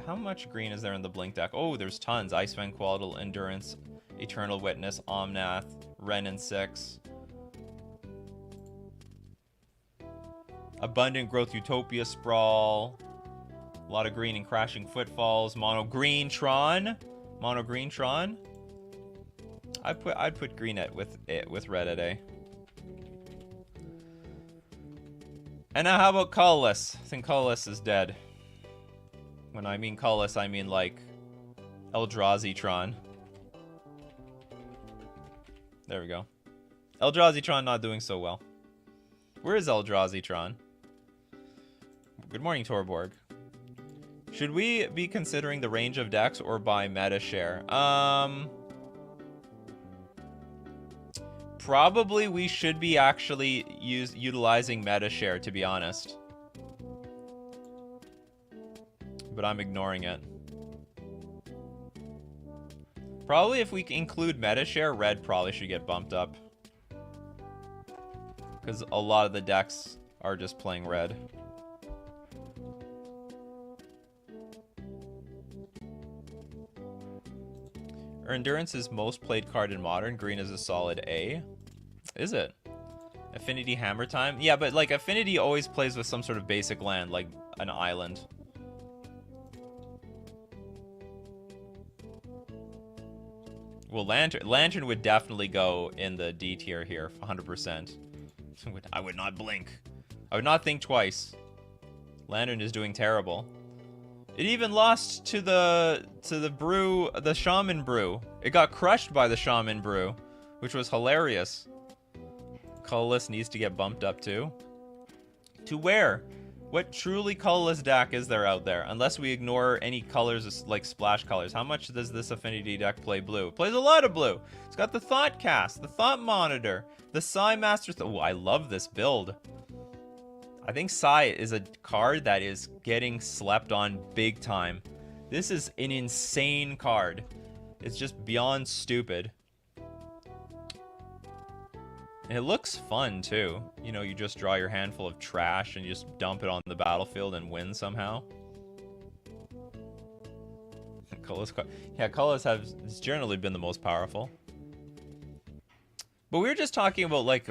How much green is there in the blink deck? Oh, there's tons. Icewind, Qualital, Endurance, Eternal Witness, Omnath, Ren and 6. Abundant Growth, Utopia, Sprawl. A lot of green and Crashing Footfalls. Mono Green Tron. I'd put green with red at A. And now how about colorless? I think colorless is dead. When I mean colorless, I mean like Eldrazi-tron. There we go. Eldrazi-tron not doing so well. Where is Eldrazi-tron? Good morning, Torborg. Should we be considering the range of decks or by meta share? Probably we should be actually utilizing meta share, to be honest. But I'm ignoring it. Probably if we include meta share, red probably should get bumped up. Because a lot of the decks are just playing red. Endurance is most played card in Modern. Green is a solid A. Is it? Affinity Hammer Time? Yeah, but like Affinity always plays with some sort of basic land, like an island. Well, Lantern would definitely go in the D tier here, 100%. I would not blink. I would not think twice. Lantern is doing terrible. It even lost to the brew, the Shaman Brew. It got crushed by the Shaman Brew, which was hilarious. Colorless needs to get bumped up too. To where? What truly colorless deck is there out there? Unless we ignore any colors like splash colors. How much does this Affinity deck play blue? It plays a lot of blue. It's got the Thought Cast, the Thought Monitor, the Psy Master. Oh, I love this build. I think Psy is a card that is getting slept on big time. This is an insane card. It's just beyond stupid. And it looks fun too. You know, you just draw your handful of trash and you just dump it on the battlefield and win somehow. Colors have generally been the most powerful. But we were just talking about like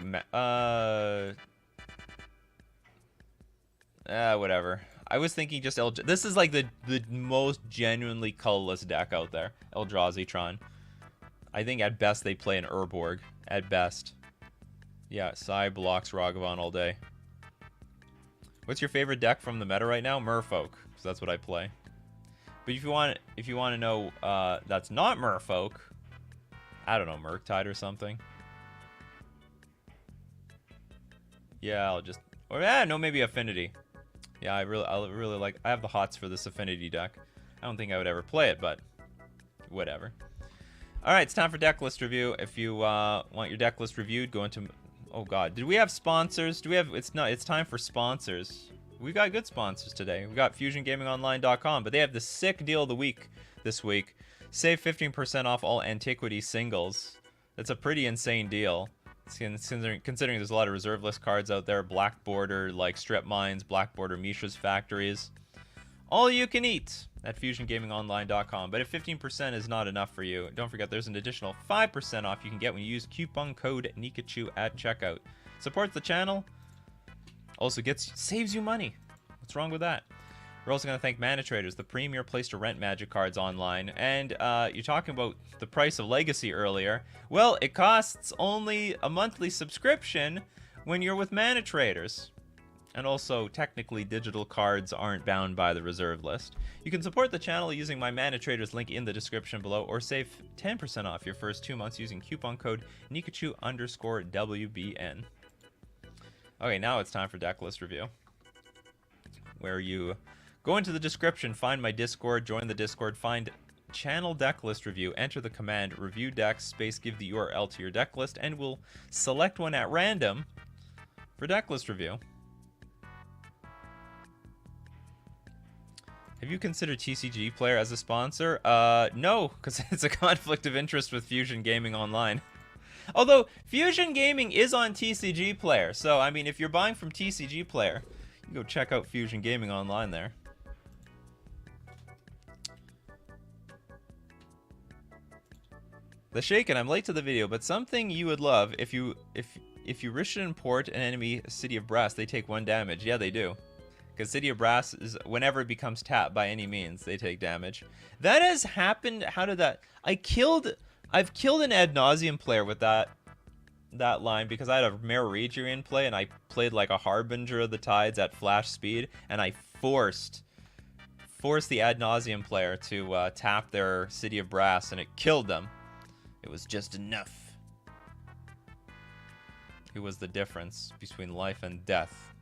Whatever. I was thinking just this is like the most genuinely colorless deck out there. Eldrazi-tron. I think at best they play an Urborg. At best. Yeah, Sai blocks Ragavan all day. What's your favorite deck from the meta right now? Merfolk, because that's what I play. But if you want to know that's not Merfolk, I don't know, Murktide or something. Yeah, no, maybe Affinity. Yeah, I really like. I have the hots for this Affinity deck. I don't think I would ever play it, but whatever. All right, it's time for deck list review. If you want your deck list reviewed, go into. Oh God, did we have sponsors? Do we have? It's not. It's time for sponsors. We got good sponsors today. We got FusionGamingOnline.com, but they have the sick deal of the week this week. Save 15% off all Antiquity singles. That's a pretty insane deal. Considering there's a lot of reserve list cards out there, Black Border, like Strip Mines, Black Border Mishra's Factories. All you can eat at FusionGamingOnline.com. But if 15% is not enough for you, don't forget there's an additional 5% off you can get when you use coupon code Nikachu at checkout. Supports the channel. Also saves you money. What's wrong with that? We're also going to thank Mana Traders, the premier place to rent Magic cards online. And you're talking about the price of Legacy earlier. Well, it costs only a monthly subscription when you're with Mana Traders. And also, technically, digital cards aren't bound by the reserve list. You can support the channel using my Mana Traders link in the description below, or save 10% off your first 2 months using coupon code Nikachu_WBN. Okay, now it's time for deck list review, where you go into the description, find my Discord, join the Discord, find channel deck list review, enter the command review decks, space, give the URL to your deck list, and we'll select one at random for deck list review. Have you considered TCG Player as a sponsor? No, because it's a conflict of interest with Fusion Gaming Online. Although, Fusion Gaming is on TCG Player, so, I mean, if you're buying from TCG Player, you can go check out Fusion Gaming Online there. The Shaken, I'm late to the video, but something you would love, if you Rishan import an enemy City of Brass, they take 1 damage. Yeah, they do. Because City of Brass is, whenever it becomes tapped by any means, they take damage. That has happened. How did that? I've killed an Ad Nauseam player with that line because I had a Meroregier in play and I played like a Harbinger of the Tides at flash speed, and I forced the Ad Nauseam player to tap their City of Brass, and it killed them. It was just enough. It was the difference between life and death.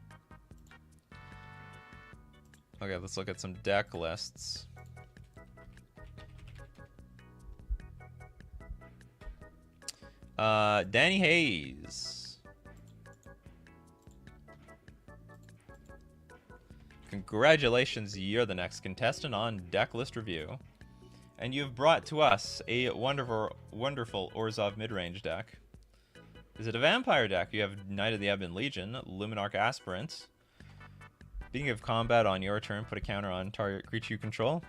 Okay, let's look at some deck lists. Danny Hayes. Congratulations, you're the next contestant on deck list review. And you've brought to us a wonderful Orzhov mid-range deck. Is it a vampire deck? You have Knight of the Ebon Legion, Luminarch Aspirant. Beginning of combat on your turn, put a counter on target creature you control.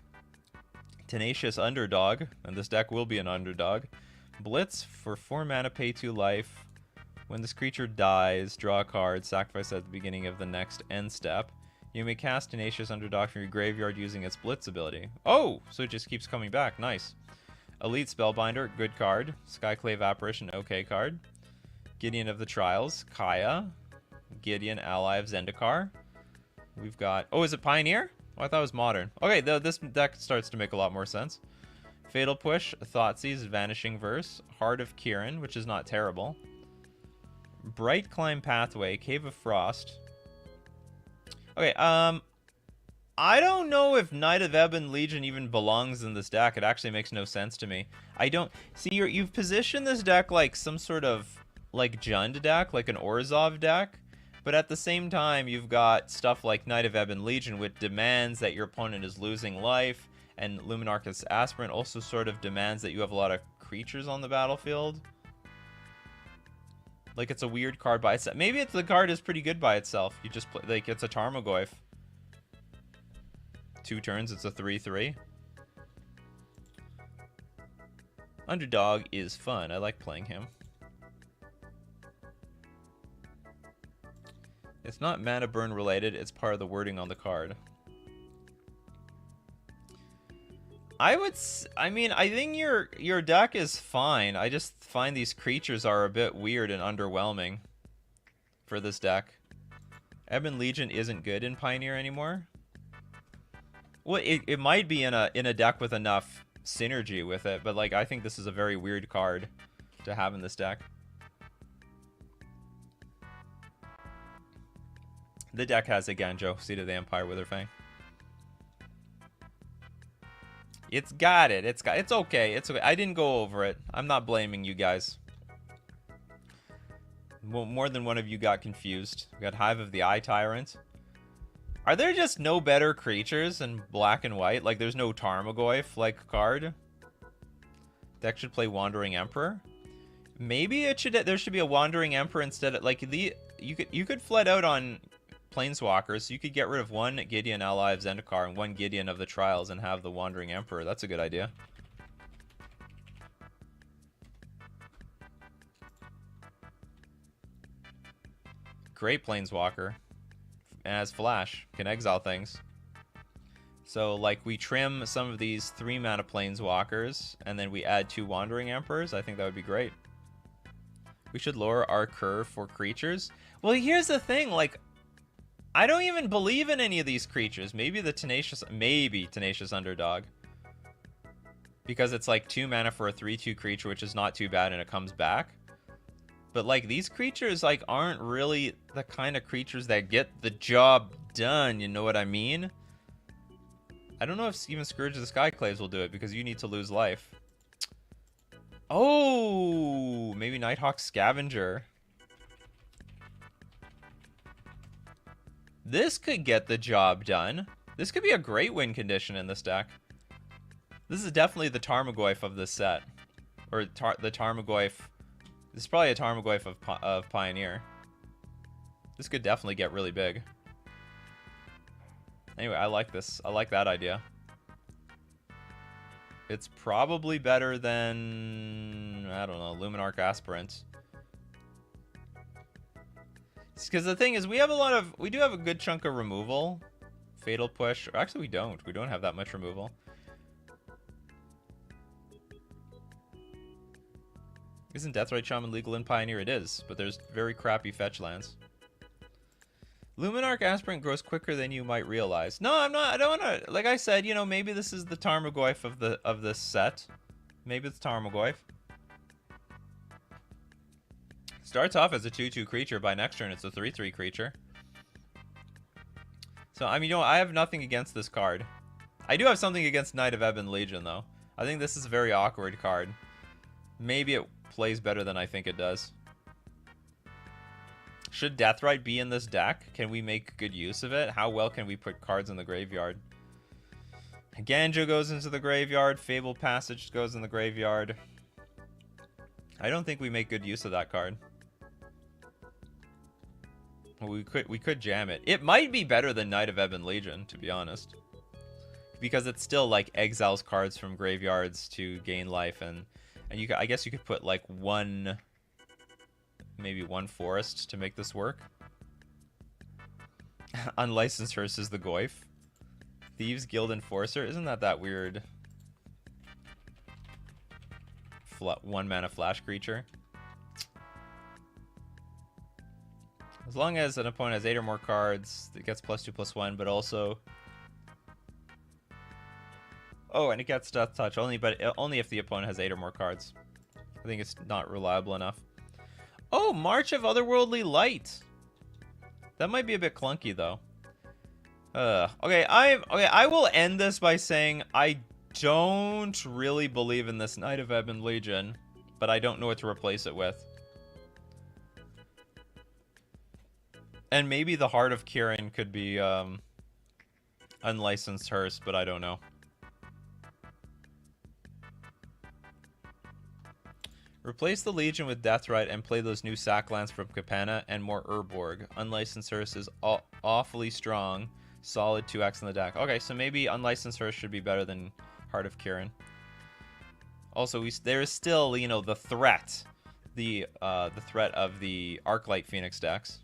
Tenacious Underdog, and this deck will be an underdog. Blitz for 4 mana, pay 2 life. When this creature dies, draw a card, sacrifice at the beginning of the next end step. You may cast Tenacious Underdog from your graveyard using its Blitz ability. Oh, so it just keeps coming back. Nice. Elite Spellbinder, good card. Skyclave Apparition, okay card. Gideon of the Trials, Kaya. Gideon, ally of Zendikar. We've got... Oh, is it Pioneer? Oh, I thought it was Modern. Okay, this deck starts to make a lot more sense. Fatal Push, Thoughtseize, Vanishing Verse, Heart of Kirin, which is not terrible. Bright Climb Pathway, Cave of Frost. Okay, I don't know if Knight of Ebon Legion even belongs in this deck. It actually makes no sense to me. I don't... See, you've positioned this deck like some sort of, like, Jund deck, like an Orzhov deck. But at the same time, you've got stuff like Knight of Ebon Legion, which demands that your opponent is losing life, and Luminarch's Aspirant also sort of demands that you have a lot of creatures on the battlefield. Like, it's a weird card by itself. Maybe the card is pretty good by itself. You just play, like, it's a Tarmogoyf. 2 turns, it's a 3/3. Underdog is fun. I like playing him. It's not mana burn related, it's part of the wording on the card. I mean, I think your deck is fine. I just find these creatures are a bit weird and underwhelming for this deck. Ebon Legion isn't good in Pioneer anymore. Well, it might be in a deck with enough synergy with it, but like I think this is a very weird card to have in this deck. The deck has, again, Joe, Seed of the Empire, Witherfang. It's got it. It's okay. It's okay. I didn't go over it. I'm not blaming you guys. More than one of you got confused. We got Hive of the Eye Tyrant. Are there just no better creatures in black and white? Like, there's no Tarmogoyf-like card? Deck should play Wandering Emperor. Maybe there should be a Wandering Emperor instead of, like, you could flood out on Planeswalkers, so you could get rid of one Gideon ally of Zendikar and one Gideon of the Trials and have the Wandering Emperor. That's a good idea. Great Planeswalker. And has Flash. Can exile things. So, like, we trim some of these 3-mana Planeswalkers, and then we add 2 Wandering Emperors. I think that would be great. We should lower our curve for creatures. Well, here's the thing, like, I don't even believe in any of these creatures. Maybe Tenacious Underdog. Because it's like 2 mana for a 3/2 creature, which is not too bad, and it comes back. But like these creatures like aren't really the kind of creatures that get the job done, you know what I mean? I don't know if even Scourge of the Skyclaves will do it because you need to lose life. Oh, maybe Nighthawk Scavenger. This could get the job done. This could be a great win condition in this deck. This is definitely the Tarmogoyf of this set. Or the Tarmogoyf. This is probably a Tarmogoyf of Pioneer. This could definitely get really big. Anyway, I like this. I like that idea. It's probably better than, I don't know, Luminarch Aspirant. Because the thing is, we do have a good chunk of removal. Fatal Push. Or actually, we don't. We don't have that much removal. Isn't Deathrite Shaman legal in Pioneer? It is, but there's very crappy fetch lands. Luminarch Aspirant grows quicker than you might realize. No, I'm not. I don't want to. Like I said, you know, maybe this is the Tarmogoyf of this set. Maybe it's Tarmogoyf. Starts off as a 2/2 creature. By next turn, it's a 3/3 creature. So, I mean, you know, I have nothing against this card. I do have something against Knight of Ebon Legion, though. I think this is a very awkward card. Maybe it plays better than I think it does. Should Deathrite be in this deck? Can we make good use of it? How well can we put cards in the graveyard? Ganjo goes into the graveyard. Fable Passage goes in the graveyard. I don't think we make good use of that card. We could jam it. It might be better than Knight of Ebon Legion, to be honest. Because it's still like exiles cards from graveyards to gain life, and I guess you could put like maybe one forest to make this work. Unlicensed Hearse is the Goyf. Thieves Guild Enforcer. Isn't that weird? 1 mana flash creature. As long as an opponent has 8 or more cards, it gets +2/+1, but also... Oh, and it gets Death Touch, only if the opponent has 8 or more cards. I think it's not reliable enough. Oh, March of Otherworldly Light. That might be a bit clunky, though. Okay, I will end this by saying I don't really believe in this Knight of Ebon Legion, but I don't know what to replace it with. And maybe the Heart of Kirin could be Unlicensed Hearse, but I don't know. Replace the Legion with Deathrite and play those new sack lands from Capenna and more Urborg. Unlicensed Hearse is awfully strong. Solid 2x in the deck. Okay, so maybe Unlicensed Hearse should be better than Heart of Kirin. Also, there is still, you know, the threat. The threat of the Arclight Phoenix decks.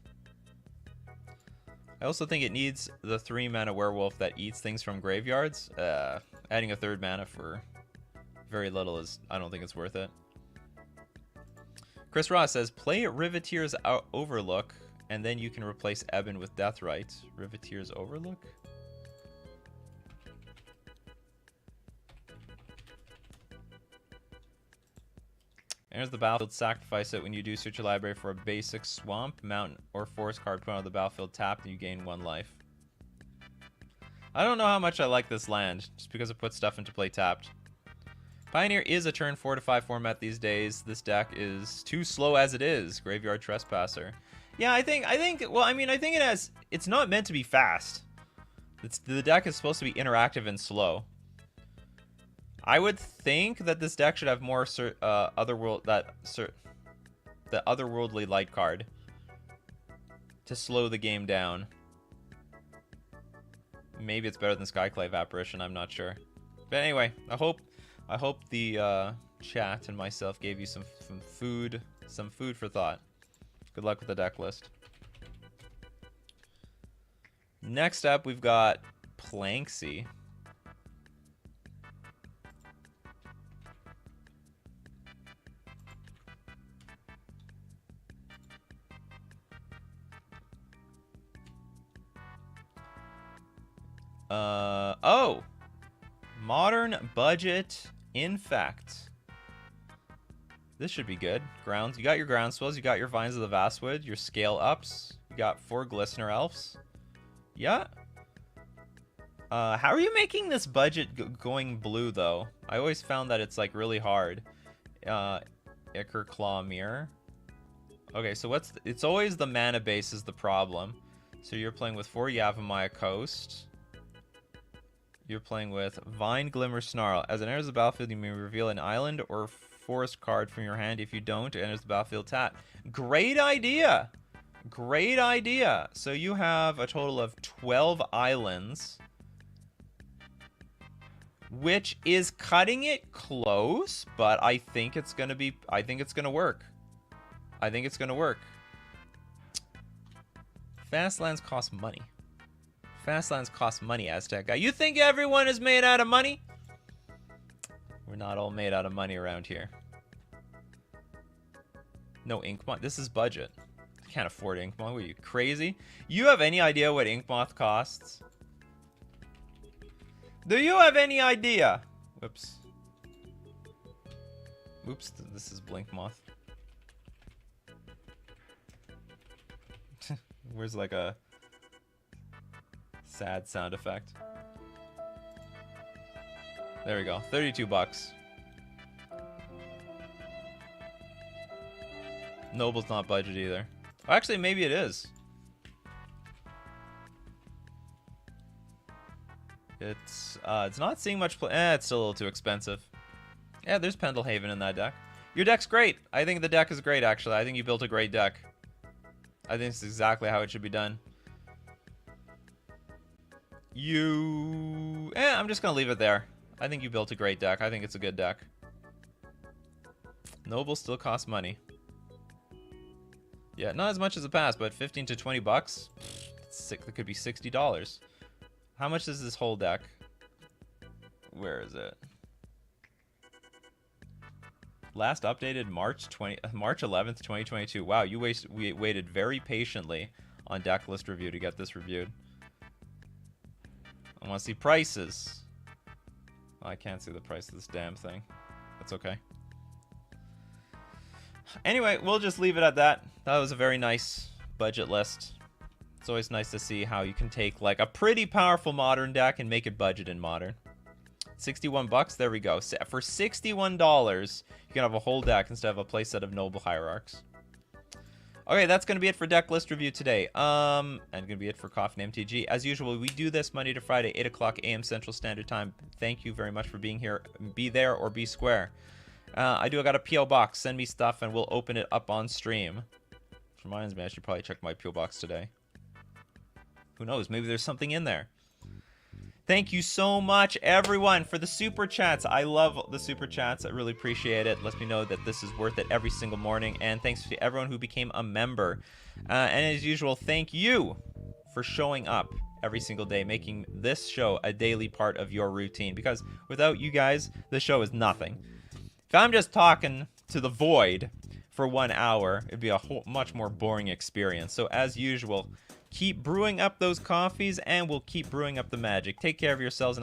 I also think it needs the 3-mana werewolf that eats things from graveyards. Adding a 3rd mana for very little is, I don't think it's worth it. Chris Ross says, play Riveteer's Overlook, and then you can replace Eben with Deathrite. Riveteer's Overlook? Enters the battlefield, sacrifice it. When you do, search your library for a basic swamp, mountain, or forest card, put on the battlefield tapped, and you gain 1 life. I don't know how much I like this land, just because it puts stuff into play tapped. Pioneer is a turn 4 to 5 format these days. This deck is too slow as it is. Graveyard Trespasser. Yeah, I think, well, I mean, I think it's not meant to be fast. The deck is supposed to be interactive and slow. I would think that this deck should have more the otherworldly light card to slow the game down. Maybe it's better than Skyclave Apparition, I'm not sure. But anyway, I hope the chat and myself gave you some food for thought. Good luck with the deck list. Next up, we've got Planksy. Oh! Modern Budget Infect. This should be good. Grounds. You got your Groundswells, you got your Vines of the Vastwood, your Scale Ups, you got 4 Glistener Elves. Yeah. How are you making this budget going blue, though? I always found that it's, like, really hard. Ichor Claw Mirror. Okay, so it's always the mana base is the problem. So you're playing with 4 Yavimaya Coast. You're playing with Vine Glimmer Snarl. As it enters the battlefield, you may reveal an island or forest card from your hand. If you don't, it enters the battlefield tapped. Great idea! Great idea! So you have a total of 12 islands, which is cutting it close, but I think it's gonna be. I think it's gonna work. I think it's gonna work. Fast lands cost money. Fast lands cost money, Aztec guy. You think everyone is made out of money? We're not all made out of money around here. No Inkmoth. This is budget. I can't afford Inkmoth. What are you, crazy? You have any idea what Inkmoth costs? Do you have any idea? Whoops. Oops, this is Blinkmoth. Where's like a sad sound effect? There we go. 32 bucks. Noble's not budget either. Actually, maybe it is. It's not seeing much play. It's still a little too expensive. Yeah, there's Pendelhaven in that deck. Your deck's great. I think the deck is great, actually. I think you built a great deck. I think it's exactly how it should be done. I'm just gonna leave it there. I think you built a great deck. I think it's a good deck. Noble still costs money. Yeah, not as much as the past, but 15 to 20 bucks. That could be $60. How much is this whole deck? Where is it? Last updated March 11th, 2022. Wow, we waited very patiently on deck list review to get this reviewed. I want to see prices. Oh, I can't see the price of this damn thing. That's okay. Anyway, we'll just leave it at that. That was a very nice budget list. It's always nice to see how you can take like a pretty powerful modern deck and make it budget in modern. 61 bucks, there we go. For $61, you can have a whole deck instead of a playset of Noble Hierarchs. Okay, that's going to be it for deck list review today. And going to be it for Coffee and MTG. As usual, we do this Monday to Friday, 8 o'clock a.m. Central Standard Time. Thank you very much for being here. Be there or be square. I got a P.O. box. Send me stuff and we'll open it up on stream. Which reminds me, I should probably check my P.O. box today. Who knows? Maybe there's something in there. Thank you so much, everyone, for the super chats. I love the super chats. I really appreciate it. Lets me know that this is worth it every single morning. And thanks to everyone who became a member. And as usual, thank you for showing up every single day, making this show a daily part of your routine. Because without you guys, the show is nothing. If I'm just talking to the void for 1 hour, it'd be a much more boring experience. So as usual, keep brewing up those coffees, and we'll keep brewing up the magic. Take care of yourselves, and